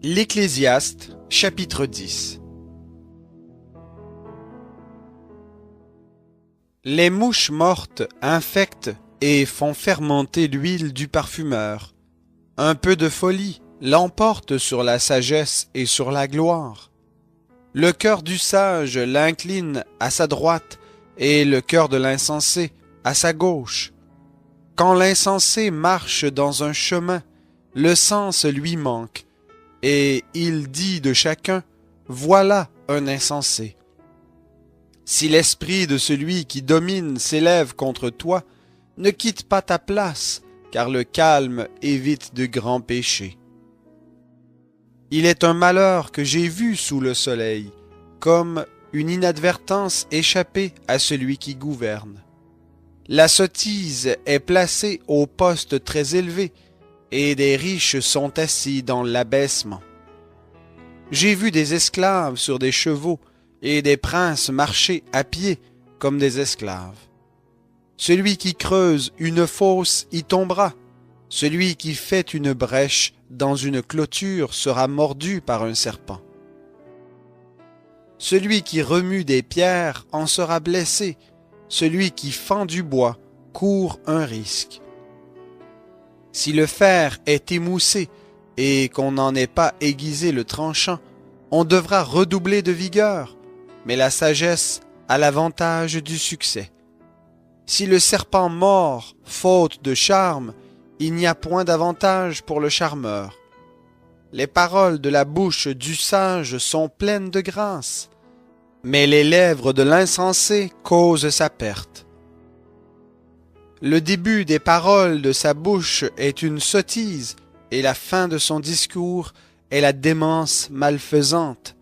L'Ecclésiaste, chapitre 10. Les mouches mortes infectent et font fermenter l'huile du parfumeur. Un peu de folie l'emporte sur la sagesse et sur la gloire. Le cœur du sage l'incline à sa droite et le cœur de l'insensé à sa gauche. Quand l'insensé marche dans un chemin, le sens lui manque, et il dit de chacun, voilà un insensé. Si l'esprit de celui qui domine s'élève contre toi, ne quitte pas ta place, car le calme évite de grands péchés. Il est un malheur que j'ai vu sous le soleil, comme une inadvertance échappée à celui qui gouverne. La sottise est placée au poste très élevé, et des riches sont assis dans l'abaissement. J'ai vu des esclaves sur des chevaux, et des princes marcher à pied comme des esclaves. Celui qui creuse une fosse y tombera. Celui qui fait une brèche dans une clôture sera mordu par un serpent. Celui qui remue des pierres en sera blessé. Celui qui fend du bois court un risque. Si le fer est émoussé et qu'on n'en ait pas aiguisé le tranchant, on devra redoubler de vigueur, mais la sagesse a l'avantage du succès. Si le serpent mord faute de charme, il n'y a point d'avantage pour le charmeur. Les paroles de la bouche du sage sont pleines de grâce, mais les lèvres de l'insensé causent sa perte. Le début des paroles de sa bouche est une sottise, et la fin de son discours est la démence malfaisante.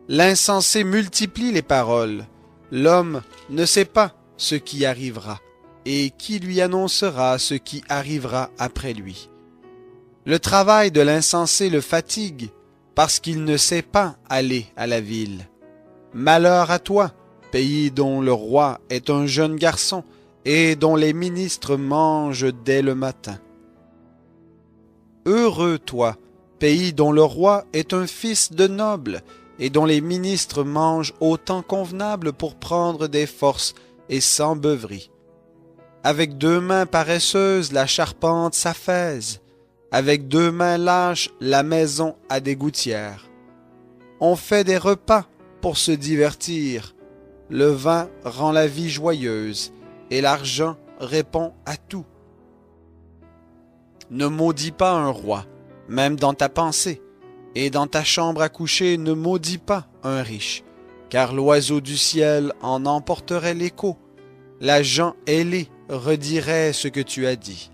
L'insensé multiplie les paroles. L'homme ne sait pas ce qui arrivera, et qui lui annoncera ce qui arrivera après lui. Le travail de l'insensé le fatigue, parce qu'il ne sait pas aller à la ville. Malheur à toi, pays dont le roi est un jeune garçon, et dont les ministres mangent dès le matin. Heureux toi, pays dont le roi est un fils de noble, et dont les ministres mangent au temps convenable pour prendre des forces et sans beuverie. Avec 2 mains paresseuses, la charpente s'affaise. Avec 2 mains lâches, la maison a des gouttières. On fait des repas pour se divertir. Le vin rend la vie joyeuse, et l'argent répond à tout. Ne maudis pas un roi, même dans ta pensée, et dans ta chambre à coucher ne maudis pas un riche, car l'oiseau du ciel en emporterait l'écho. La gent ailée redirait ce que tu as dit.